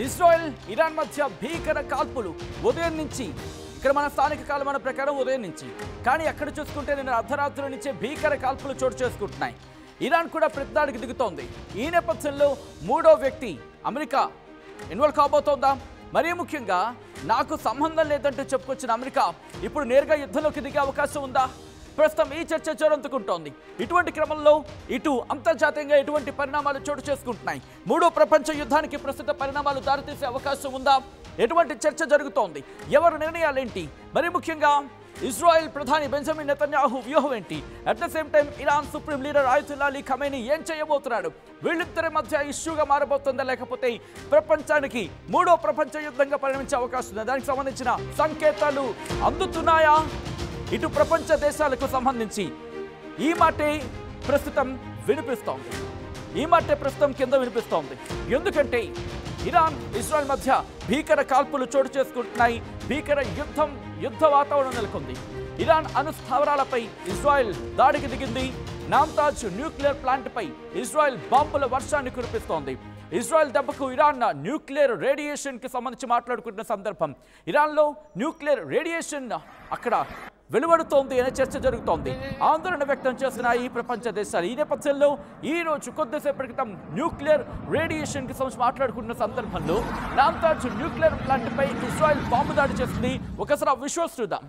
Israel Iran మధ్య భీకర కాల్పులు ఉదయం నుంచి ఇక్కడ మన స్థానిక కాలమాన ప్రకారం ఉదయం నుంచి కానీ అక్కడ చూసుకుంటే నిన్న అర్ధరాత్రి నుంచే భీకర కాల్పులు చోటు చేసుకుంటున్నాయి. ఇరాన్ కూడా ప్రతిదాడికి దిగుతోంది. ఈ నేపథ్యంలో మూడో వ్యక్తి అమెరికా ఇన్వాల్వ్ కాబోతోందా? మరీ ముఖ్యంగా నాకు సంబంధం లేదంటూ చెప్పుకొచ్చిన అమెరికా ఇప్పుడు నేరుగా యుద్ధంలోకి దిగే అవకాశం ఉందా? ప్రస్తుతం ఈ చర్చ జోరందుకుంటోంది. ఇటువంటి క్రమంలో ఇటు అంతర్జాతీయంగా ఎటువంటి పరిణామాలు చోటు చేసుకుంటున్నాయి? మూడో ప్రపంచ యుద్ధానికి ప్రస్తుత పరిణామాలు దారితీసే అవకాశం ఉందా? ఎటువంటి చర్చ జరుగుతోంది? ఎవరు నిర్ణయాలేంటి? మరీ ముఖ్యంగా ఇజ్రాయెల్ ప్రధాని బెంజమిన్ నెతన్యాహు వ్యూహం ఏంటి? At the same time Iran supreme leader Ayatollah Ali Khamenei ఏం చేయబోతున్నాడు? వీళ్ళిద్దరి మధ్య ఇష్యూగా మారబోతుందా, లేకపోతే ప్రపంచానికి మూడో ప్రపంచ యుద్ధంగా పరిణమించే అవకాశం ఉందా? దానికి సంబంధించిన సంకేతాలు అందుతున్నాయా? ఇటు ప్రపంచ దేశాలకు సంబంధించి ఈ మాటే ప్రస్తుతం వినిపిస్తోంది. ఈ మాటే ప్రస్తుతం కింద వినిపిస్తోంది. ఎందుకంటే ఇరాన్ ఇజ్రాయెల్ మధ్య భీకర కాల్పులు చోటు చేసుకుంటున్నాయి. భీకర యుద్ధ వాతావరణం నెలకొంది. ఇరాన్ అణు స్థావరాలపై ఇజ్రాయెల్ దాడికి దిగింది. నామ్తాజ్ న్యూక్లియర్ ప్లాంట్ పై ఇజ్రాయెల్ బాంబుల వర్షాన్ని కురిపిస్తోంది. ఇజ్రాయెల్ దెబ్బకు ఇరాన్ న్యూక్లియర్ రేడియేషన్ కి సంబంధించి మాట్లాడుకుంటున్న సందర్భం. ఇరాన్లో న్యూక్లియర్ రేడియేషన్ అక్కడ వెలువడుతోంది అనే చర్చ జరుగుతోంది. ఆందోళన వ్యక్తం చేస్తున్న ఈ ప్రపంచ దేశాలు. ఈ నేపథ్యంలో ఈ రోజు కొద్దిసేపటి క్రితం న్యూక్లియర్ రేడియేషన్ కి సంబంధించి మాట్లాడుకుంటున్న సందర్భంలో నామ్తాజ్ న్యూక్లియర్ ప్లాంట్ పై ఇజ్రాయెల్ బాంబు దాడి చేసింది. ఒకసారి ఆ విజువల్స్ చూద్దాం.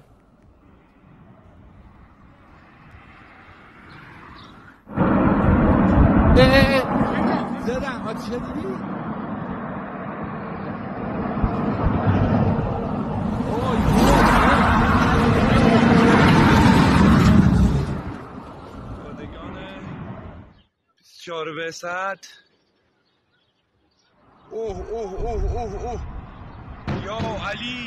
شاربه سد اوه اوه اوه اوه اوه یا علی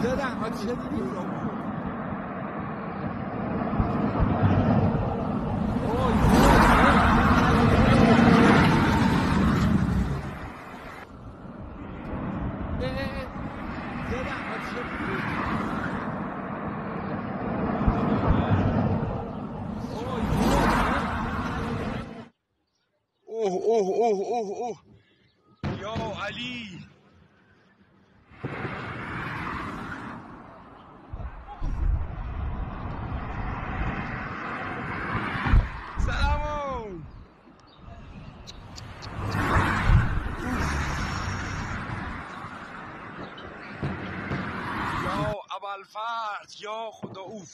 زدن ها چه دیدی اوه اوه اوه اوه اوه یا علی سلام یا ابوالفرد یا خدا اوف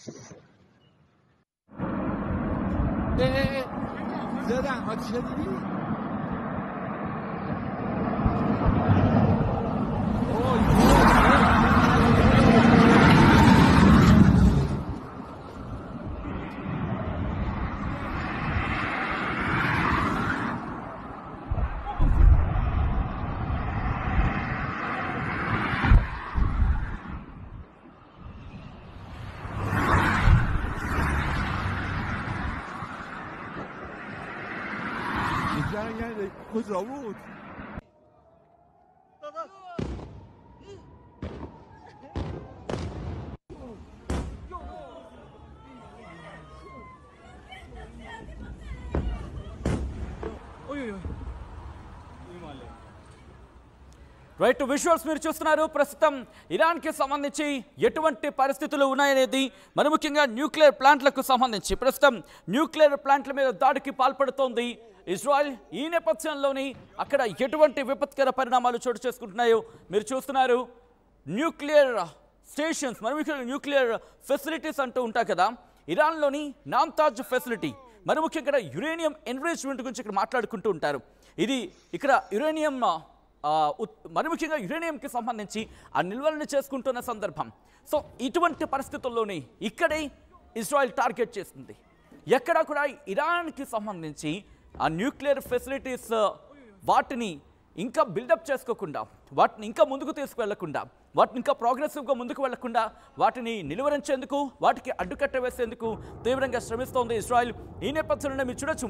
زدن ها چه دیدی کجا بود؟ రైట్, విజువల్స్ మీరు చూస్తున్నారు. ప్రస్తుతం ఇరాన్కి సంబంధించి ఎటువంటి పరిస్థితులు ఉన్నాయనేది, మరి ముఖ్యంగా న్యూక్లియర్ ప్లాంట్లకు సంబంధించి ప్రస్తుతం న్యూక్లియర్ ప్లాంట్ల మీద దాడికి పాల్పడుతోంది ఇజ్రాయెల్. ఈ నేపథ్యంలోని అక్కడ ఎటువంటి విపత్కర పరిణామాలు చోటు చేసుకుంటున్నాయో మీరు చూస్తున్నారు. న్యూక్లియర్ స్టేషన్స్, మరి ముఖ్యంగా న్యూక్లియర్ ఫెసిలిటీస్ అంటూ ఉంటాయి కదా, ఇరాన్లోని నామ్తాజ్ ఫెసిలిటీ, మరి ముఖ్యంగా యురేనియం ఎన్రిచ్మెంట్ గురించి ఇక్కడ మాట్లాడుకుంటూ ఉంటారు. ఇది ఇక్కడ యురేనియం మరి ముఖ్యంగా యురేనియంకి సంబంధించి ఆ నిల్వలను చేసుకుంటున్న సందర్భం. సో ఇటువంటి పరిస్థితుల్లోనే ఇక్కడే ఇజ్రాయెల్ టార్గెట్ చేస్తుంది. ఎక్కడా కూడా ఇరాన్కి సంబంధించి ఆ న్యూక్లియర్ ఫెసిలిటీస్ వాటిని ఇంకా బిల్డప్ చేసుకోకుండా, వాటిని ఇంకా ముందుకు తీసుకువెళ్లకుండా, వాటిని ఇంకా ప్రోగ్రెసివ్గా ముందుకు వెళ్లకుండా వాటిని నిలువరించేందుకు, వాటికి అడ్డుకట్ట వేసేందుకు తీవ్రంగా శ్రమిస్తోంది ఇజ్రాయెల్. ఈ నేపథ్యంలో మీరు చూడొచ్చు,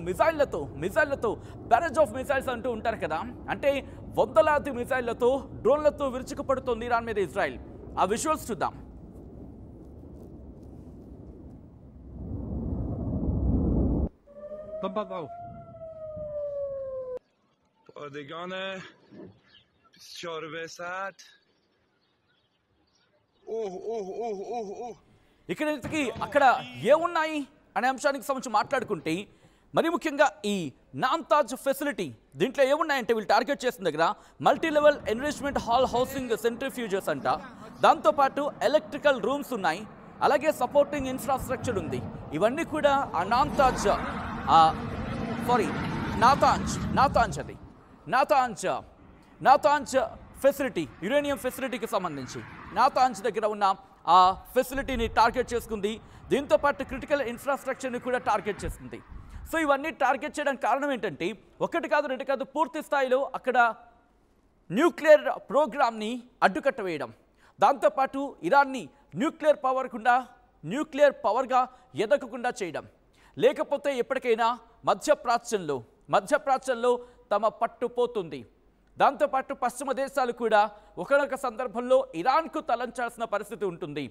మిజైళ్లతో బ్యారేజ్ ఆఫ్ మిజైల్స్ అంటూ ఉంటారు కదా, అంటే వందలాది మిజైళ్లతో, డ్రోన్లతో విరుచుకుపడుతోంది ఇరాన్ మీద ఇజ్రాయెల్. ఆ విజువల్స్ చూద్దాం. پادگان 24 ساعت. اوه اوه اوه اوه اوه. ఇక్కడ ఇంతకీ అక్కడ ఏమున్నాయి అనే అంశానికి సంబంధించి మాట్లాడుకుంటే మరి ముఖ్యంగా ఈ నామ్తాజ్ ఫెసిలిటీ దీంట్లో ఏమున్నాయంటే వీళ్ళు టార్గెట్ చేసిన దగ్గర multi level enrichment hall housing centrifuges అంట, దాంతోపాటు ఎలక్ట్రికల్ రూమ్స్ ఉన్నాయి, అలాగే సపోర్టింగ్ ఇన్ఫ్రాస్ట్రక్చర్ ఉంది. ఇవన్నీ కూడా ఆ నాతాంజ్ ఫెసిలిటీ, యురేనియం ఫెసిలిటీకి సంబంధించి నాతాంజ్ దగ్గర ఉన్న ఆ ఫెసిలిటీని టార్గెట్ చేసుకుంది. దీంతోపాటు క్రిటికల్ ఇన్ఫ్రాస్ట్రక్చర్ని కూడా టార్గెట్ చేస్తుంది. సో ఇవన్నీ టార్గెట్ చేయడానికి కారణం ఏంటంటే ఒకటి కాదు రెండు కాదు, పూర్తి స్థాయిలో అక్కడ న్యూక్లియర్ ప్రోగ్రామ్ని అడ్డుకట్ట వేయడం, దాంతోపాటు ఇరాన్ని న్యూక్లియర్ పవర్గా ఎదగకుండా చేయడం, లేకపోతే ఎప్పటికైనా మధ్యప్రాచ్యంలో తమ పట్టుపోతుంది. దాంతోపాటు పశ్చిమ దేశాలు కూడా ఒకనొక సందర్భంలో ఇరాన్కు తలంచాల్సిన పరిస్థితి ఉంటుంది.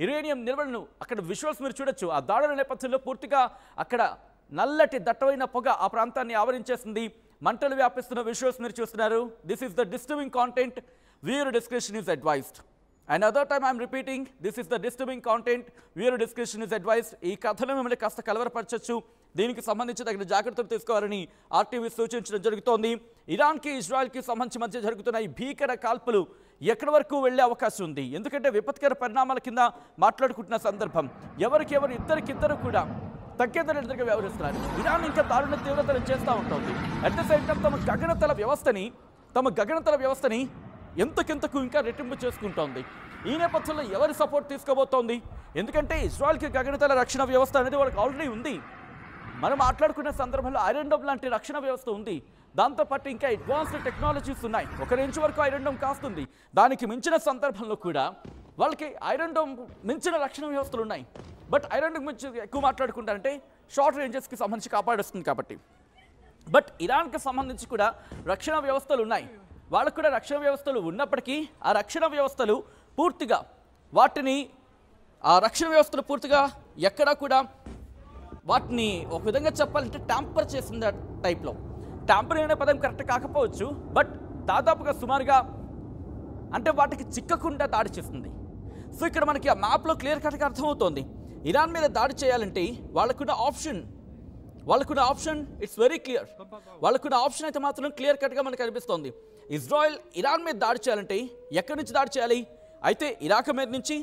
యురేనియం నిల్వలను అక్కడ విజువల్స్ మీరు చూడొచ్చు. ఆ దాడుల నేపథ్యంలో పూర్తిగా అక్కడ నల్లటి దట్టమైన పొగ ఆ ప్రాంతాన్ని ఆవరించేసింది. మంటలు వ్యాపిస్తున్న విజువల్స్ మీరు చూస్తున్నారు. This is the disturbing content. Viewer description is advised. And other time I'm repeating, this is the disturbing content. Viewer description is advised. ఈ కథను మిమ్మల్ని కాస్త కలవరపరచచ్చు. దీనికి సంబంధించి తగిన జాగ్రత్తలు తీసుకోవాలని ఆర్టీవీ సూచించడం జరుగుతోంది. ఇరాన్కి ఇజ్రాయెల్కి సంబంధించి మధ్య జరుగుతున్న ఈ భీకర కాల్పులు ఎక్కడి వరకు వెళ్లే అవకాశం ఉంది? ఎందుకంటే విపత్కర పరిణామాల కింద మాట్లాడుకుంటున్న సందర్భం. ఇద్దరికిద్దరు కూడా తగ్గేదరిగా వ్యవహరిస్తున్నారు. ఇరాన్ ఇంకా దారుణ తీవ్రతను చేస్తూ ఉంటుంది. అట్ ద సేమ్ టైం తమ గగనతల వ్యవస్థని ఎంతకెంతకు ఇంకా రెట్టింపు చేసుకుంటోంది. ఈ నేపథ్యంలో ఎవరి సపోర్ట్ తీసుకోబోతోంది? ఎందుకంటే ఇజ్రాయెల్కి గగనతల రక్షణ వ్యవస్థ అనేది వాళ్ళకి ఆల్రెడీ ఉంది. మనం మాట్లాడుకునే సందర్భంలో ఐరన్ డోమ్ లాంటి రక్షణ వ్యవస్థ ఉంది. దాంతోపాటు ఇంకా అడ్వాన్స్డ్ టెక్నాలజీస్ ఉన్నాయి. ఒక రేంజ్ వరకు ఐరన్ డోమ్ కాస్తుంది. దానికి మించిన సందర్భంలో కూడా వాళ్ళకి ఐరన్ డోమ్ మించిన రక్షణ వ్యవస్థలు ఉన్నాయి. బట్ ఐరన్ డోమ్ మించి ఎక్కువ మాట్లాడుకుంటారంటే షార్ట్ రేంజెస్కి సంబంధించి కాపాడేస్తుంది కాబట్టి. బట్ ఇరాన్కి సంబంధించి కూడా రక్షణ వ్యవస్థలు ఉన్నాయి. వాళ్ళకు కూడా రక్షణ వ్యవస్థలు ఉన్నప్పటికీ ఆ రక్షణ వ్యవస్థలు పూర్తిగా ఎక్కడా కూడా వాటిని ఒక విధంగా చెప్పాలంటే ట్యాంపర్ చేసిన టైప్లో. ట్యాంపర్ అనే పదం కరెక్ట్ కాకపోవచ్చు, బట్ దాదాపుగా సుమారుగా అంటే వాటికి చిక్కకుండా దాడి చేస్తుంది. సో ఇక్కడ మనకి ఆ మ్యాప్లో క్లియర్ కట్గా అర్థమవుతోంది. ఇరాన్ మీద దాడి చేయాలంటే వాళ్ళకున్న ఆప్షన్ ఇట్స్ వెరీ క్లియర్. వాళ్ళకున్న ఆప్షన్ అయితే మాత్రం క్లియర్ కట్గా మనకు అనిపిస్తోంది. ఇజ్రాయెల్ ఇరాన్ మీద దాడి చేయాలంటే ఎక్కడి నుంచి దాడి చేయాలి? అయితే ఇరాక్ మీద నుంచి,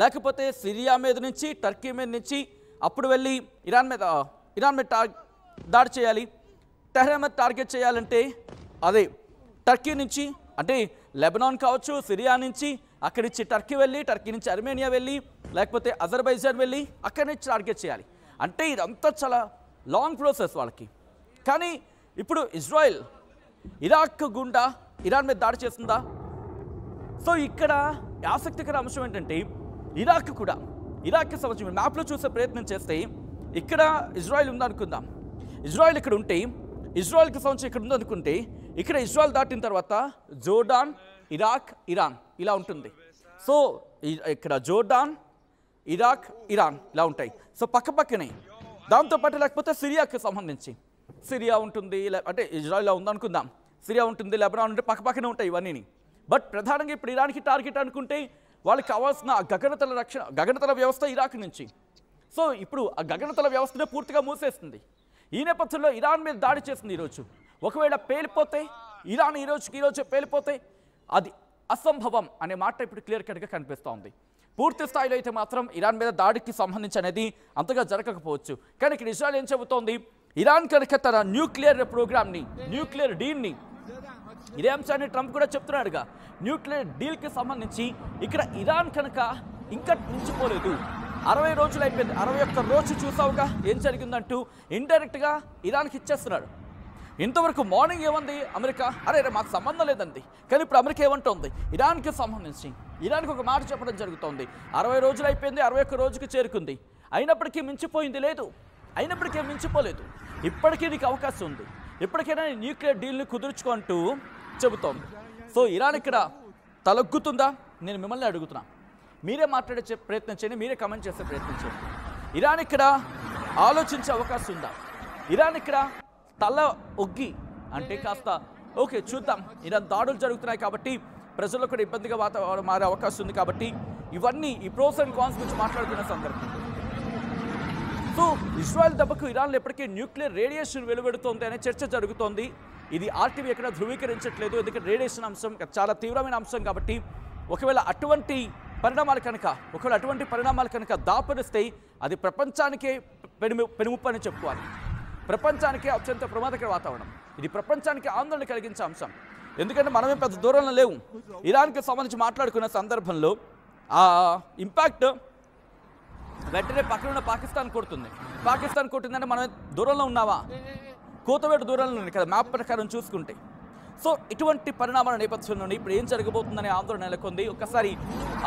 లేకపోతే సిరియా మీద నుంచి, టర్కీ మీద నుంచి, అప్పుడు వెళ్ళి ఇరాన్ మీద దాడి చేయాలి. టెహ్రాన్ మీద టార్గెట్ చేయాలంటే అదే టర్కీ నుంచి, అంటే లెబనాన్ కావచ్చు, సిరియా నుంచి, అక్కడి నుంచి టర్కీ వెళ్ళి, టర్కీ నుంచి అర్మేనియా వెళ్ళి, లేకపోతే అజర్బైజాన్ వెళ్ళి అక్కడి నుంచి టార్గెట్ చేయాలి. అంటే ఇదంతా చాలా లాంగ్ ప్రాసెస్ వాళ్ళకి. కానీ ఇప్పుడు ఇజ్రాయెల్ ఇరాక్ గుండా ఇరాన్ మీద దాడి చేస్తుందా? సో ఇక్కడ ఆసక్తికర అంశం ఏంటంటే ఇరాక్కి సంబంధించి మ్యాప్లో చూసే ప్రయత్నం చేస్తే ఇక్కడ ఇజ్రాయెల్ ఉందనుకుందాం. ఇజ్రాయెల్ ఇక్కడ ఉంటే, ఇజ్రాయెల్కి సంబంధించి ఇక్కడ ఉందనుకుంటే, ఇక్కడ ఇజ్రాయెల్ దాటిన తర్వాత జోర్డాన్, ఇరాక్, ఇరాన్ ఇలా ఉంటుంది. సో ఇక్కడ జోర్డాన్, ఇరాక్, ఇరాన్ ఇలా ఉంటాయి. సో పక్కనే. దాంతోపాటు లేకపోతే సిరియాకి సంబంధించి సిరియా ఉంటుంది, అంటే ఇజ్రాయెల్లో ఉందనుకుందాం, సిరియా ఉంటుంది, లెబనాన్ ఉంటే పక్కనే ఉంటాయి ఇవన్నీ. బట్ ప్రధానంగా ఇప్పుడు ఇరాన్కి టార్గెట్ అనుకుంటే వాళ్ళకి కావాల్సిన గగనతల వ్యవస్థ ఇరాక్ నుంచి. సో ఇప్పుడు ఆ గగనతల వ్యవస్థనే పూర్తిగా మూసేస్తుంది. ఈ నేపథ్యంలో ఇరాన్ మీద దాడి చేస్తుంది ఈరోజు. ఒకవేళ పేలిపోతే, ఇరాన్ ఈరోజు పేలిపోతే అది అసంభవం అనే మాట ఇప్పుడు క్లియర్ కట్గా కనిపిస్తోంది. పూర్తి స్థాయిలో అయితే మాత్రం ఇరాన్ మీద దాడికి సంబంధించి అనేది అంతగా జరగకపోవచ్చు. కానీ ఇక్కడ ఇజ్రాయెల్ ఏం చెబుతోంది? ఇరాన్ కనుక తన న్యూక్లియర్ ప్రోగ్రామ్ని, న్యూక్లియర్ డీల్ని, ఇదే అంశాన్ని ట్రంప్ కూడా చెప్తున్నాడుగా, న్యూక్లియర్ డీల్కి సంబంధించి ఇక్కడ ఇరాన్ కనుక ఇంకా మించిపోలేదు. 60 రోజులు అయిపోయింది, 61 రోజు చూసావుగా ఏం జరిగిందంటూ ఇండైరెక్ట్గా ఇరాన్కి ఇచ్చేస్తున్నాడు. ఇంతవరకు మార్నింగ్ ఏమంది అమెరికా? అరే మాకు సంబంధం లేదండి. కానీ ఇప్పుడు అమెరికా ఏమంటోంది? ఇరాన్కి సంబంధించి ఇరాన్కి ఒక మాట చెప్పడం జరుగుతోంది. 60 రోజులు అయిపోయింది, 61 రోజుకి చేరుకుంది. అయినప్పటికీ మించిపోయింది లేదు, అయినప్పటికీ మించిపోలేదు. ఇప్పటికీ నీకు అవకాశం ఉంది, ఇప్పటికైనా న్యూక్లియర్ డీల్ని కుదుర్చుకుంటూ చెబుతోంది. సో ఇరాన్ ఇక్కడ తలొగ్గుతుందా? నేను మిమ్మల్ని అడుగుతున్నా. మీరే మాట్లాడే ప్రయత్నం చేయండి, మీరే కమెంట్ చేసే ప్రయత్నం చేయండి. ఇరాన్ ఇక్కడ ఆలోచించే అవకాశం ఉందా? ఇరాన్ ఇక్కడ తల ఒగ్గి అంటే కాస్త ఓకే చూద్దాం, ఇరాన్ దాడులు జరుగుతున్నాయి కాబట్టి ప్రజల్లో కూడా ఇబ్బందిగా వాతావరణం మారే అవకాశం ఉంది కాబట్టి ఇవన్నీ ఈ ప్రోస్ అండ్ కాన్స్ గురించి మాట్లాడుతున్న సందర్భం. సో ఇజ్రాయెల్ దెబ్బకు ఇరాన్లో ఇప్పటికీ న్యూక్లియర్ రేడియేషన్ వెలువడుతోంది అనే చర్చ జరుగుతోంది. ఇది ఆర్టీవీ ఎక్కడ ధృవీకరించట్లేదు, ఎందుకంటే రేడియేషన్ అంశం చాలా తీవ్రమైన అంశం కాబట్టి ఒకవేళ అటువంటి పరిణామాలు కనుక దాపరిస్తే అది ప్రపంచానికే పెనుముప్పు అని చెప్పుకోవాలి. ప్రపంచానికే అత్యంత ప్రమాదకర వాతావరణం. ఇది ప్రపంచానికి ఆందోళన కలిగించే అంశం. ఎందుకంటే మనమే పెద్ద దూరంలో లేవు. ఇరాన్కి సంబంధించి మాట్లాడుకున్న సందర్భంలో ఆ ఇంపాక్ట్ వెంటనే పక్కన ఉన్న పాకిస్తాన్ కొడుతుంది. పాకిస్తాన్ కొట్టిందంటే మనం దూరంలో ఉన్నావా? కోతవేటు దూరంలో ఉంది కదా మ్యాప్ ప్రకారం చూసుకుంటే. సో ఇటువంటి పరిణామాల నేపథ్యంలోనే ఇప్పుడు ఏం జరగబోతుందనే ఆందోళన నెలకొంది. ఒక్కసారి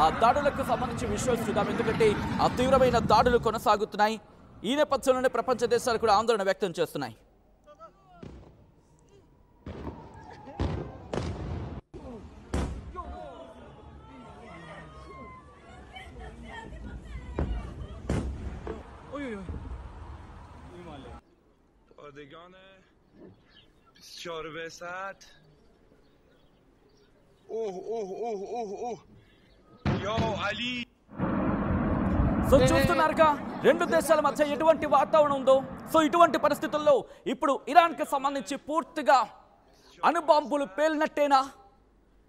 ఆ దాడులకు సంబంధించి విషయాలు చూద్దాం, ఎందుకంటే ఆ తీవ్రమైన దాడులు కొనసాగుతున్నాయి. ఈ నేపథ్యంలోనే ప్రపంచ దేశాలు కూడా ఆందోళన వ్యక్తం చేస్తున్నాయి. پادگان بسیار وسط. اوه اوه اوه اوه اوه یا علی. సో చూస్తున్నారుగా రెండు దేశాల మధ్య ఎటువంటి వాతావరణం ఉందో. సో ఇటువంటి పరిస్థితుల్లో ఇప్పుడు ఇరాన్కి సంబంధించి పూర్తిగా అణుబాంబులు పేలినట్టేనా?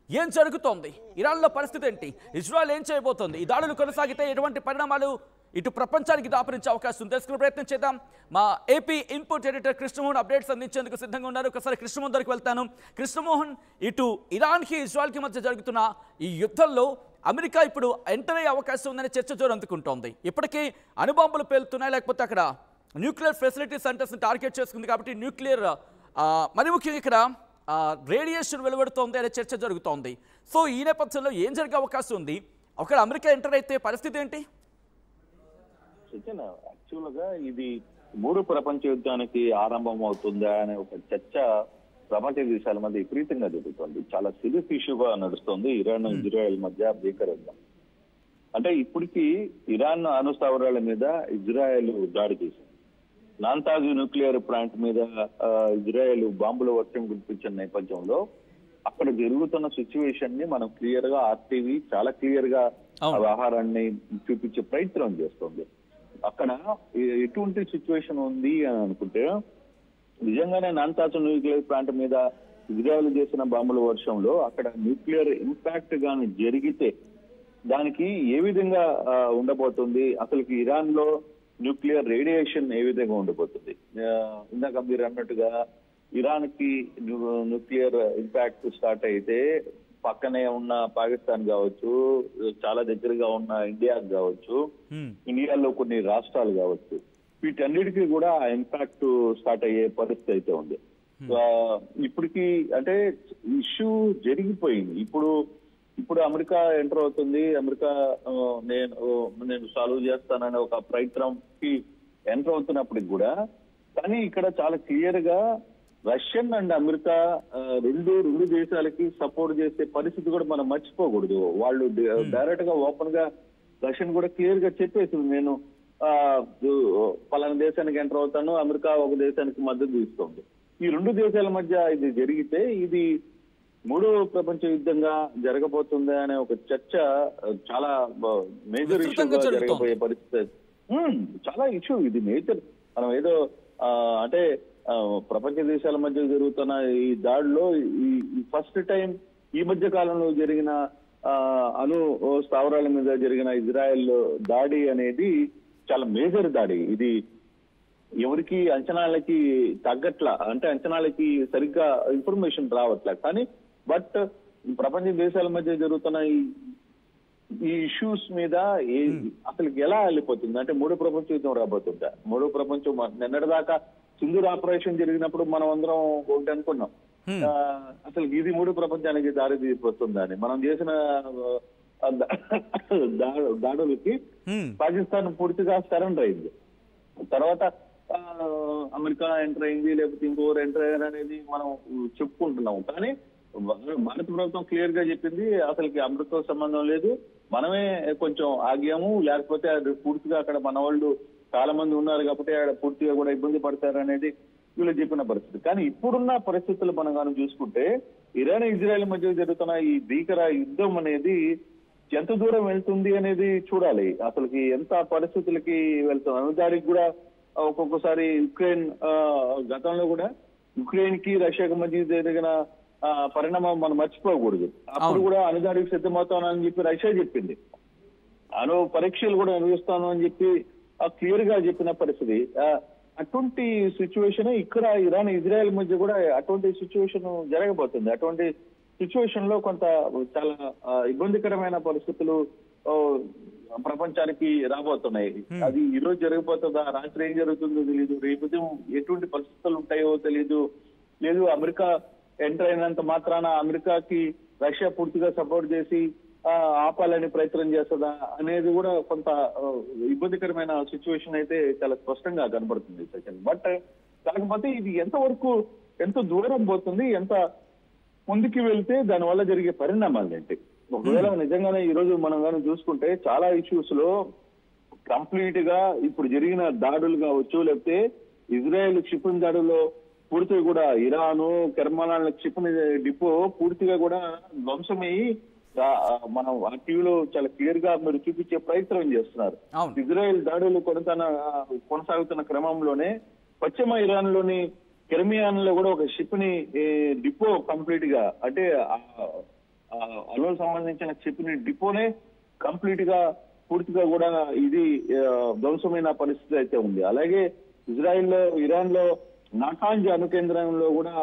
ఏం జరుగుతోంది? ఇరాన్లో పరిస్థితి ఏంటి? ఇజ్రాయెల్ ఏం చేయబోతోంది? ఈ దాడులు కొనసాగితే ఎటువంటి పరిణామాలు ఇటు ప్రపంచానికి దాపరించే అవకాశం ఉంది? తెలుసుకునే ప్రయత్నం చేద్దాం. మా AP input editor Krishnamohan updates అందించేందుకు సిద్ధంగా ఉన్నారు. ఒకసారి కృష్ణమోహన్ దగ్గరికి వెళ్తాను. కృష్ణమోహన్, ఇటు ఇరాన్కి ఇజ్రాయెల్కి మధ్య జరుగుతున్న ఈ యుద్ధంలో అమెరికా ఇప్పుడు ఎంటర్ అయ్యే అవకాశం ఉందనే చర్చ జోరందుకుంటోంది. ఇప్పటికీ అణుబాంబులు పేలుతున్నాయి, లేకపోతే అక్కడ న్యూక్లియర్ ఫెసిలిటీ సెంటర్స్ని టార్గెట్ చేసుకుంది కాబట్టి న్యూక్లియర్ మరి ముఖ్యంగా ఇక్కడ రేడియేషన్ వెలువడుతోంది అనే చర్చ జరుగుతోంది. సో ఈ నేపథ్యంలో ఏం జరిగే అవకాశం ఉంది? ఒకవేళ అమెరికా ఎంటర్ అయితే పరిస్థితి ఏంటి? యాక్చువల్ గా ఇది మూడు ప్రపంచ యుద్ధానికి ఆరంభం అవుతుందా అనే ఒక చర్చ ప్రపంచ దేశాల మధ్య విపరీతంగా జరుగుతుంది. చాలా సీరియస్ ఇష్యూగా నడుస్తుంది ఇరాన్ ఇజ్రాయెల్ మధ్య భీకర యుద్ధం. అంటే ఇప్పటికీ ఇరాన్ అణుస్థావరాల మీద ఇజ్రాయెల్ దాడి చేసింది. నాంతాజ్ న్యూక్లియర్ ప్లాంట్ మీద ఇజ్రాయెల్ బాంబుల వర్షం కురిపించిన నేపథ్యంలో అక్కడ జరుగుతున్న సిచ్యువేషన్ ని మనం క్లియర్ గా ఆర్టీవీ చాలా క్లియర్ గా వ్యవహారాన్ని చూపించే ప్రయత్నం చేస్తుంది. అక్కడ ఎటువంటి సిచ్యువేషన్ ఉంది అని అనుకుంటే నిజంగానే నాంతాజ్ న్యూక్లియర్ ప్లాంట్ మీద ఇజ్రాయెల్ చేసిన బాంబుల వర్షంలో అక్కడ న్యూక్లియర్ ఇంపాక్ట్ గాని జరిగితే దానికి ఏ విధంగా ఉండబోతుంది, అసలుకి ఇరాన్ లో న్యూక్లియర్ రేడియేషన్ ఏ విధంగా ఉండబోతుంది? ఇందాక మీరు అన్నట్టుగా ఇరాన్ కి న్యూక్లియర్ ఇంపాక్ట్ స్టార్ట్ అయితే పక్కనే ఉన్న పాకిస్తాన్ కావచ్చు, చాలా దగ్గరగా ఉన్న ఇండియాకి కావచ్చు, ఇండియాలో కొన్ని రాష్ట్రాలు కావచ్చు, వీటన్నిటికీ కూడా ఇంపాక్ట్ స్టార్ట్ అయ్యే పరిస్థితి అయితే ఉంది. ఇప్పటికి అంటే ఇష్యూ జరిగిపోయింది. ఇప్పుడు అమెరికా ఎంటర్ అవుతుంది. అమెరికా నేను సాల్వ్ చేస్తానని ఒక ప్రయత్నంకి ఎంటర్ అవుతున్నప్పటికి కూడా కానీ ఇక్కడ చాలా క్లియర్ గా రష్యన్ అండ్ అమెరికా రెండు దేశాలకి సపోర్ట్ చేసే పరిస్థితి కూడా మనం మర్చిపోకూడదు. వాళ్ళు డైరెక్ట్ గా ఓపెన్ గా రష్యన్ కూడా క్లియర్ గా చెప్పేసింది, నేను పలానా దేశానికి ఎంటర్ అవుతాను, అమెరికా ఒక దేశానికి మద్దతు ఇస్తుంది. ఈ రెండు దేశాల మధ్య ఇది జరిగితే ఇది మూడో ప్రపంచ యుద్ధంగా జరగబోతుందా అనే ఒక చర్చ చాలా మేజర్ ఇష్యూగా జరగబోయే పరిస్థితి. చాలా ఇష్యూ ఇది మేజర్. మనం ఏదో అంటే ప్రపంచ దేశాల మధ్య జరుగుతున్న ఈ దాడిలో ఈ ఫస్ట్ టైం ఈ మధ్య కాలంలో జరిగిన అణు స్థావరాల మీద జరిగిన ఇజ్రాయెల్ దాడి అనేది చాలా మేజర్ దాడి. ఇది ఎవరికి అంచనాలకి తగ్గట్లా, అంటే అంచనాలకి సరిగ్గా ఇన్ఫర్మేషన్ రావట్లే. కానీ బట్ ప్రపంచ దేశాల మధ్య జరుగుతున్న ఈ ఇష్యూస్ మీద అసలు ఎలా వెళ్ళిపోతుంది అంటే మూడో ప్రపంచ యుద్ధం రాబోతుందా? మూడో ప్రపంచం నిన్నటిదాకా సింధూర్ ఆపరేషన్ జరిగినప్పుడు మనం అందరం ఒకటి అనుకున్నాం, అసలు ఇది మూడో ప్రపంచానికి దారి తీసిపోతుందని. మనం చేసిన దాడులకి పాకిస్తాన్ పూర్తిగా సరెండర్ అయింది. తర్వాత అమెరికా ఎంటర్ అయింది, లేకపోతే ఇంకోరు ఎంటర్ అయ్యారు అనేది మనం చెప్పుకుంటున్నాం. కానీ భారత ప్రభుత్వం క్లియర్ గా చెప్పింది అసలుకి అమెరికాతో సంబంధం లేదు, మనమే కొంచెం ఆగాము, లేకపోతే అది పూర్తిగా అక్కడ మన వాళ్ళు చాలా మంది ఉన్నారు కాబట్టి ఆడ పూర్తిగా కూడా ఇబ్బంది పడతారు అనేది వీళ్ళు చెప్పిన పరిస్థితి. కానీ ఇప్పుడున్న పరిస్థితులు మనం కానీ చూసుకుంటే ఇరాన్ ఇజ్రాయెల్ మధ్య జరుగుతున్న ఈ భీకర యుద్ధం అనేది ఎంత దూరం వెళ్తుంది అనేది చూడాలి. అసలుకి ఎంత పరిస్థితులకి వెళ్తున్నాం. దానికి కూడా ఒక్కొక్కసారి యుక్రెయిన్ గతంలో కూడా యుక్రెయిన్ కి రష్యాకి మధ్య జరిగిన పరిణామం మనం మర్చిపోకూడదు. అప్పుడు కూడా అణుదాడికి సిద్ధమవుతానని చెప్పి రష్యా చెప్పింది. అణు పరీక్షలు కూడా నిర్వహిస్తాను అని చెప్పి క్లియర్ గా చెప్పిన పరిస్థితి. అటువంటి సిచ్యువేషన్ ఇక్కడ ఇరాన్ ఇజ్రాయెల్ మధ్య కూడా అటువంటి సిచ్యువేషన్ జరగబోతుంది. అటువంటి సిచ్యువేషన్ లో కొంత చాలా ఇబ్బందికరమైన పరిస్థితులు ప్రపంచానికి రాబోతున్నాయి. అది ఈ రోజు జరగబోతుందా, రాత్రి ఏం జరుగుతుందో తెలియదు, రేపు ఎటువంటి పరిస్థితులు ఉంటాయో తెలియదు. లేదు అమెరికా ఎంటర్ అయినంత మాత్రాన అమెరికాకి రష్యా పూర్తిగా సపోర్ట్ చేసి ఆపాలని ప్రయత్నం చేస్తుందా అనేది కూడా కొంత ఇబ్బందికరమైన సిచ్యువేషన్ అయితే చాలా స్పష్టంగా కనబడుతుంది సెకండ్. బట్ కాకపోతే ఇది ఎంత దూరం పోతుంది, ఎంత ముందుకు వెళ్తే దానివల్ల జరిగే పరిణామాలు ఏంటి? ఒకవేళ నిజంగానే ఈ రోజు మనం కానీ చూసుకుంటే చాలా ఇష్యూస్ లో కంప్లీట్ గా ఇప్పుడు జరిగిన దాడులు కావచ్చు, లేకపోతే ఇజ్రాయెల్ క్షిపణి దాడుల్లో పూర్తిగా కూడా ఇరాను కెర్మానాల క్షిపణి డిపో పూర్తిగా కూడా ధ్వంసమయ్యి మనం ఆ టీవీలో చాలా క్లియర్ గా మీరు చూపించే ప్రయత్నం చేస్తున్నారు. ఇజ్రాయెల్ దాడులు కొనసాగుతున్న క్రమంలోనే పశ్చిమ ఇరాన్ లోని కెర్మియాన్ లో కూడా ఒక క్షిపణి డిపో కంప్లీట్ గా అంటే అణువుకు సంబంధించిన క్షిపణి డిపోనే కంప్లీట్ గా పూర్తిగా కూడా ఇది ధ్వంసమైన పరిస్థితి అయితే ఉంది. అలాగే ఇజ్రాయెల్ లో ఇరాన్ లో నాటాంజ్ అణు కేంద్రంలో కూడా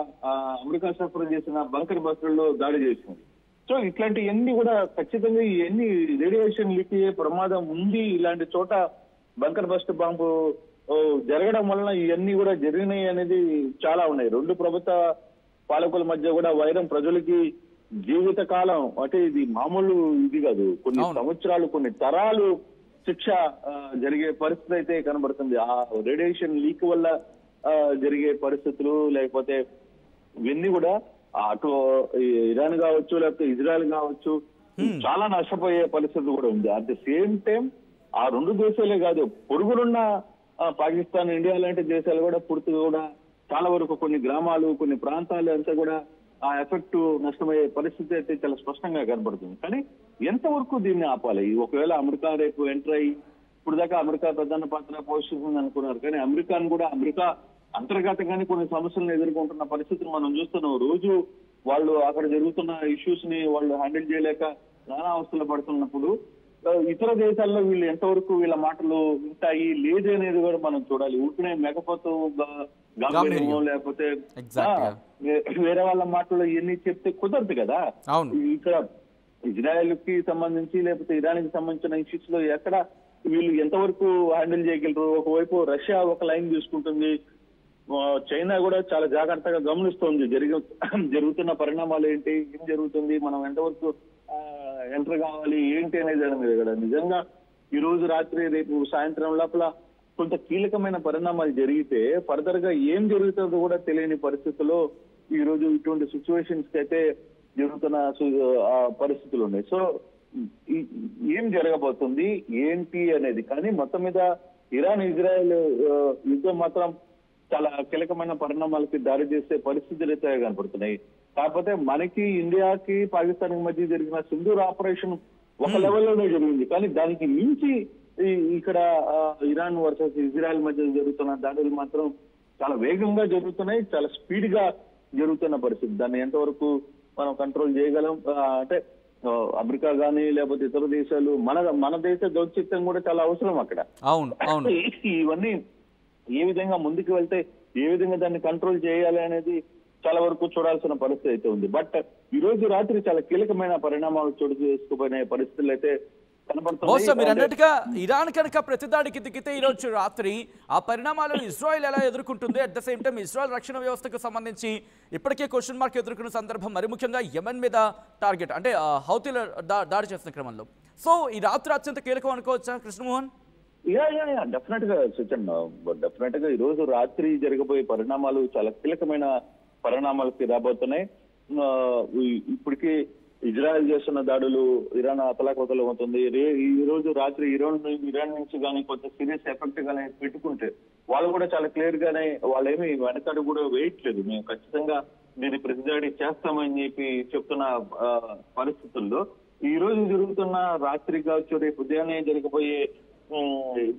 అమెరికా సరఫరా చేసిన బంకర్ బస్టుల్లో దాడి చేసింది. సో ఇట్లాంటివన్నీ కూడా ఖచ్చితంగా ఇవన్నీ రేడియేషన్ లీక్ అయ్యే ప్రమాదం ఉంది. ఇలాంటి చోట బంకర్ బస్ట్ బాంబు జరగడం వలన ఇవన్నీ కూడా జరిగినాయి అనేది చాలా ఉన్నాయి. రెండు ప్రభుత్వ పాలకుల మధ్య కూడా వైరం ప్రజలకి జీవిత కాలం అంటే ఇది మామూలు ఇది కాదు, కొన్ని సంవత్సరాలు కొన్ని తరాలు శిక్ష జరిగే పరిస్థితి అయితే కనబడుతుంది. ఆ రేడియేషన్ లీక్ వల్ల జరిగే పరిస్థితులు లేకపోతే ఇవన్నీ కూడా అటు ఇరాన్ కావచ్చు లేకపోతే ఇజ్రాయెల్ కావచ్చు చాలా నష్టపోయే పరిస్థితి కూడా ఉంది. అట్ ది సేమ్ టైం ఆ రెండు దేశాలే కాదు, పొరుగునున్న పాకిస్తాన్ ఇండియా లాంటి దేశాలు కూడా పూర్తిగా కూడా చాలా వరకు కొన్ని గ్రామాలు కొన్ని ప్రాంతాలు అంతా కూడా ఆ ఎఫెక్ట్ నష్టమయ్యే పరిస్థితి అయితే చాలా స్పష్టంగా కనబడుతుంది. కానీ ఎంతవరకు దీన్ని ఆపాలి? ఒకవేళ అమెరికా రేపు ఎంటర్ అయ్యి ఇప్పుడు దాకా అమెరికా ప్రధాన పాత్ర పోషిస్తుంది అనుకున్నారు, కానీ అమెరికా అంతర్గతంగానే కొన్ని సమస్యలను ఎదుర్కొంటున్న పరిస్థితులు మనం చూస్తున్నాం. రోజు వాళ్ళు అక్కడ జరుగుతున్న ఇష్యూస్ ని వాళ్ళు హ్యాండిల్ చేయలేక నానా అవస్థలు పడుతున్నప్పుడు ఇతర దేశాల్లో వీళ్ళు ఎంతవరకు వీళ్ళ మాటలు ఉంటాయి లేదు అనేది కూడా మనం చూడాలి. ఊరికనే మెకపోతూ గాంభీర్యమో లేకపోతే వేరే వాళ్ళ మాటలు ఇవన్నీ చెప్తే కుదరదు కదా. ఇక్కడ ఇజ్రాయెల్ కి సంబంధించి లేకపోతే ఇరాన్ కి సంబంధించిన ఇష్యూస్ లో ఎక్కడ వీళ్ళు ఎంతవరకు హ్యాండిల్ చేయగలరు? ఒకవైపు రష్యా ఒక లైన్ తీసుకుంటుంది, చైనా కూడా చాలా జాగ్రత్తగా గమనిస్తోంది జరుగుతున్న పరిణామాలు ఏంటి, ఏం జరుగుతుంది, మనం ఎంతవరకు ఎంటర్ కావాలి ఏంటి అనేది అనేది కదా. నిజంగా ఈ రోజు రాత్రి రేపు సాయంత్రం లోపల కొంత కీలకమైన పరిణామాలు జరిగితే ఫర్దర్ గా ఏం జరుగుతుందో కూడా తెలియని పరిస్థితుల్లో ఈ రోజు ఇటువంటి సిచ్యువేషన్స్ కి అయితే జరుగుతున్న పరిస్థితులు ఉన్నాయి. సో ఏం జరగబోతుంది ఏంటి అనేది, కానీ మొత్తం మీద ఇరాన్ ఇజ్రాయెల్ యుద్ధం మాత్రం చాలా కీలకమైన పరిణామాలకి దారి చేసే పరిస్థితులు అయితే కనపడుతున్నాయి. కాకపోతే మనకి ఇండియాకి పాకిస్తాన్ మధ్య జరిగిన సింధూర్ ఆపరేషన్ ఒక లెవెల్లోనే జరిగింది, కానీ దానికి మించి ఇక్కడ ఇరాన్ వర్సెస్ ఇజ్రాయెల్ మధ్య జరుగుతున్న దాడులు మాత్రం చాలా వేగంగా జరుగుతున్నాయి, చాలా స్పీడ్ గా జరుగుతున్న పరిస్థితి. దాన్ని ఎంతవరకు మనం కంట్రోల్ చేయగలం అంటే అమెరికా కానీ లేకపోతే ఇతర దేశాలు మన దేశ దౌత్యత్వం కూడా చాలా అవసరం అక్కడ. ఇవన్నీ ఏ విధంగా ముందుకు వెళ్తే ఏ విధంగా దాన్ని కంట్రోల్ చేయాలి అనేది చాలా వరకు చూడాల్సిన పరిస్థితి అయితే ఉంది. బట్ ఈ రోజు రాత్రి చాలా కీలకమైన పరిణామాలు చోటు చేసుకుపోయిన పరిస్థితులు అయితే కనబడుతున్నాయి. మీరు అన్నట్టుగా ఇరాన్ కనుక ప్రతిదాడికి దిగితే ఈ రోజు రాత్రి ఆ పరిణామాలను ఇజ్రాయెల్ ఎలా ఎదుర్కొంటుంది, at the same time Israel రక్షణ వ్యవస్థకు సంబంధించి ఇప్పటికే క్వశ్చన్ మార్క్ ఎదుర్కొన్న సందర్భం, మరి ముఖ్యంగా యెమెన్ మీద టార్గెట్ అంటే హౌతీల దాడి చేస్తున్న క్రమంలో. సో ఈ రాత్రి అత్యంత కీలకం అనుకోవచ్చా కృష్ణమోహన్? డెఫినెట్ గా సచిన్, డెఫినెట్ గా ఈ రోజు రాత్రి జరగబోయే పరిణామాలు చాలా కీలకమైన పరిణామాలకి రాబోతున్నాయి. ఇప్పటికీ ఇజ్రాయెల్ చేస్తున్న దాడులు ఇరాన్ అతలాకుతలం అవుతుంది. ఈ రోజు రాత్రి ఇరాన్ నుంచి కానీ కొంత సీరియస్ ఎఫెక్ట్ గానే పెట్టుకుంటే వాళ్ళు కూడా చాలా క్లియర్ గానే వాళ్ళేమి వెనకాడు కూడా వేయట్లేదు. మేము ఖచ్చితంగా దీన్ని ప్రతిదాడి చేస్తామని చెప్పి చెప్తున్న పరిస్థితుల్లో ఈ రోజు జరుగుతున్న రాత్రి కావచ్చు రేపు ఉదయాన్నే జరగబోయే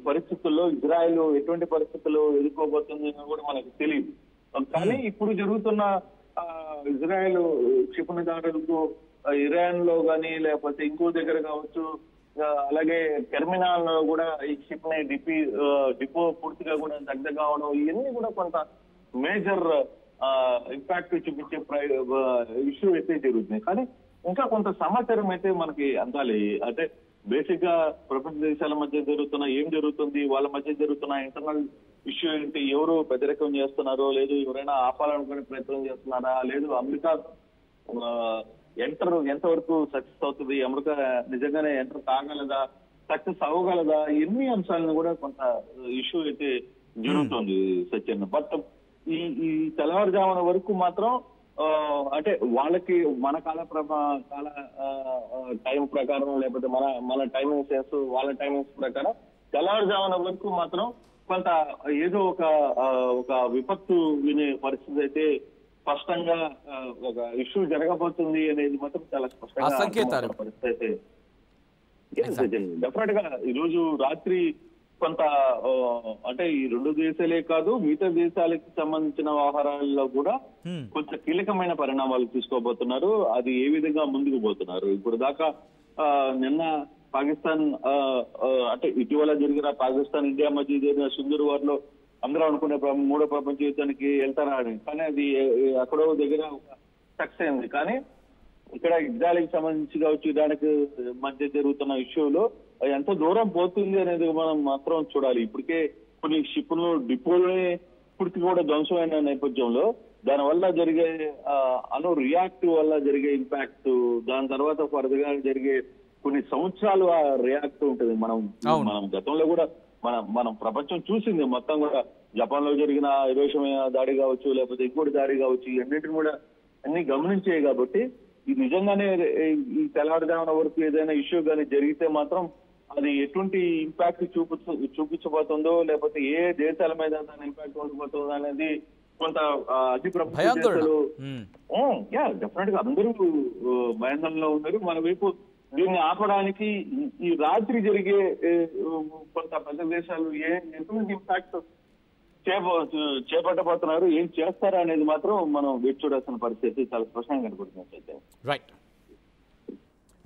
పరిస్థితుల్లో ఇజ్రాయెల్ ఎటువంటి పరిస్థితుల్లో ఎదుర్కోబోతుంది కూడా మనకు తెలియదు. కానీ ఇప్పుడు జరుగుతున్న ఇజ్రాయెల్ క్షిపణి దాడులకు ఇరాన్ లో గానీ లేకపోతే ఇంకో దగ్గర కావచ్చు, అలాగే టెర్మినాల్ లో కూడా ఈ క్షిపణి డిపో పూర్తిగా కూడా దగ్గర కావడం, ఇవన్నీ కూడా కొంత మేజర్ ఇంపాక్ట్ చూపించే ఇష్యూ అయితే జరుగుతుంది. కానీ ఇంకా కొంత సమాచారం అయితే మనకి అందాలి. అంటే బేసిక్ గా ప్రపంచ దేశాల మధ్య ఏం జరుగుతుంది, వాళ్ళ మధ్య జరుగుతున్న ఇంటర్నల్ ఇష్యూ ఏంటి, ఎవరు వ్యతిరేకం చేస్తున్నారో, లేదు ఎవరైనా ఆపాలనుకునే ప్రయత్నం చేస్తున్నారా, లేదు అమెరికా ఎంతవరకు సక్సెస్ అవుతుంది, అమెరికా నిజంగానే ఎంటర్ కాగలదా, సక్సెస్ అవ్వగలదా, ఎన్ని అంశాలను కూడా కొంత ఇష్యూ అయితే జరుగుతుంది సత్యన్న. బట్ ఈ తెల్లవారుజామున వరకు మాత్రం అంటే వాళ్ళకి మన కాల టైం ప్రకారం లేకపోతే మన టైమింగ్ సెన్స్ వాళ్ళ టైమింగ్స్ ప్రకారం తెల్లవారుజామున వరకు మాత్రం కొంత ఏదో ఒక విపత్తు వినే పరిస్థితి అయితే స్పష్టంగా ఒక ఇష్యూ జరగబోతుంది అనేది మాత్రం చాలా స్పష్టంగా పరిస్థితి అయితే డెఫినెట్ గా ఈ రోజు రాత్రి కొంత అంటే ఈ రెండు దేశాలే కాదు మిగతా దేశాలకు సంబంధించిన వ్యవహారాల్లో కూడా కొంచెం కీలకమైన పరిణామాలు తీసుకోబోతున్నారు. అది ఏ విధంగా ముందుకు పోతున్నారు. ఇప్పుడు దాకా నిన్న పాకిస్తాన్ అంటే ఇటీవల జరిగిన పాకిస్తాన్ ఇండియా మధ్య జరిగిన సింధూర్ వార్ లో అందరూ అనుకునే మూడో ప్రపంచ యుద్ధానికి వెళ్తారా అని, కానీ అది ఎక్కడో దగ్గర సక్సెస్ అయింది. కానీ ఇక్కడ ఇజ్రాయెల్కి సంబంధించి కావచ్చు ఇరాన్కి మధ్య జరుగుతున్న ఇష్యూలో ఎంత దూరం పోతుంది అనేది మనం మాత్రం చూడాలి. ఇప్పటికే కొన్ని షిప్లు డిపోలనే పూర్తి కూడా ధ్వంసమైన నేపథ్యంలో దానివల్ల జరిగే రియాక్ట్ వల్ల జరిగే ఇంపాక్ట్, దాని తర్వాత ఫర్దర్గా జరిగే కొన్ని సంవత్సరాలు ఆ రియాక్ట్ ఉంటుంది. మనం గతంలో కూడా మనం ప్రపంచం చూసింది మొత్తం కూడా. జపాన్ లో జరిగిన హిరోషిమా దాడి కావచ్చు లేకపోతే ఇంకోటి దాడి కావచ్చు, ఇవన్నింటిని కూడా అన్ని గమనించాయి. కాబట్టి ఇది నిజంగానే ఈ తెల్లవారుజామున వరకు ఏదైనా ఇష్యూ కానీ జరిగితే మాత్రం అది ఎటువంటి ఇంపాక్ట్ చూపించబోతుందో లేకపోతే ఏ దేశాల మీద దాని ఇంపాక్ట్ ఉండబోతుందో అనేది కొంత అతి ప్రపంచ దేశాలు డెఫినెట్ గా అందరూ భయాందోళనలో ఉన్నారు. మన వైపు దీన్ని ఆపడానికి ఈ రాత్రి జరిగే కొంత పెద్ద దేశాలు ఎటువంటి ఇంపాక్ట్ చేపట్టబోతున్నారు, ఏం చేస్తారా అనేది మాత్రం మనం వేచి చూడాల్సిన పరిస్థితి చాలా స్పష్టంగా కనబడుతుంది.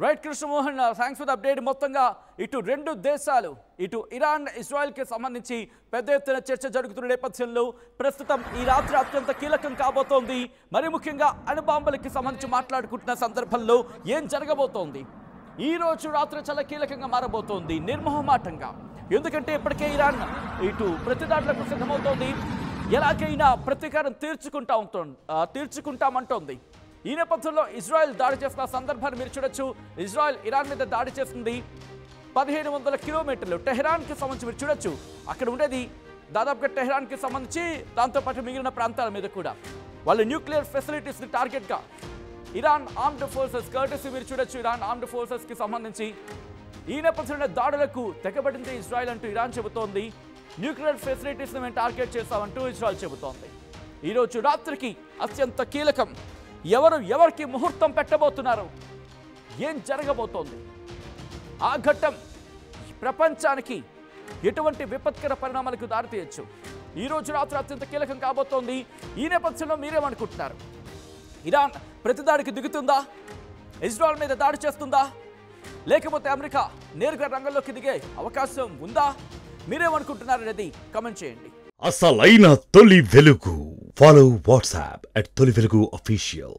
Right Krishnamohan, thanks for the update. మొత్తంగా ఇటు రెండు దేశాలు ఇటు ఇరాన్ ఇజ్రాయెల్కి సంబంధించి పెద్ద ఎత్తున చర్చ జరుగుతున్న నేపథ్యంలో ప్రస్తుతం ఈ రాత్రి అత్యంత కీలకం కాబోతోంది. మరి ముఖ్యంగా అణుబాంబులకి సంబంధించి మాట్లాడుకుంటున్న సందర్భంలో ఏం జరగబోతోంది, ఈ రోజు రాత్రి చాలా కీలకంగా మారబోతోంది నిర్మోహమాటంగా. ఎందుకంటే ఇప్పటికే ఇరాన్ ఇటు ప్రతిదాడులకు సిద్ధమవుతోంది, ఎలాగైనా ప్రతీకారం తీర్చుకుంటామంటోంది. ఈ నేపథ్యంలో ఇజ్రాయెల్ దాడి చేసిన సందర్భాన్ని మీరు చూడొచ్చు. ఇజ్రాయెల్ ఇరాన్ మీద దాడి చేస్తుంది 1500 కిలోమీటర్లు టెహరాన్కి సంబంధించి మీరు చూడొచ్చు. అక్కడ ఉండేది దాదాపుగా టెహరాన్కి సంబంధించి, దాంతోపాటు మిగిలిన ప్రాంతాల మీద కూడా వాళ్ళ న్యూక్లియర్ ఫెసిలిటీస్ని టార్గెట్గా ఇరాన్ ఆర్మ్డ్ ఫోర్సెస్ కర్టసీ మీరు చూడొచ్చు. ఇరాన్ ఆర్మ్డ్ ఫోర్సెస్కి సంబంధించి ఈ నేపథ్యంలో దాడులకు తెగబడింది ఇజ్రాయెల్ అంటూ ఇరాన్ చెబుతోంది. న్యూక్లియర్ ఫెసిలిటీస్ని మేము టార్గెట్ చేస్తామంటూ ఇజ్రాయెల్ చెబుతోంది. ఈరోజు రాత్రికి అత్యంత కీలకం. ఎవరికి ముహూర్తం పెట్టబోతున్నారు, ఏం జరగబోతోంది, ఆ ఘట్టం ప్రపంచానికి ఎటువంటి విపత్కర పరిణామాలకు దారితీయచ్చు. ఈరోజు రాత్రి అత్యంత కీలకం కాబోతోంది. ఈ నేపథ్యంలో మీరేమనుకుంటున్నారు? ఇరాన్ ప్రతిదాడికి దిగుతుందా, ఇజ్రాయెల్ మీద దాడి చేస్తుందా, లేకపోతే అమెరికా నేరుగా రంగంలోకి దిగే అవకాశం ఉందా? మీరేమనుకుంటున్నారనేది కామెంట్ చేయండి. అసలైన తొలి వెలుగు. ఫాలో వాట్సాప్ @తొలి వెలుగు official.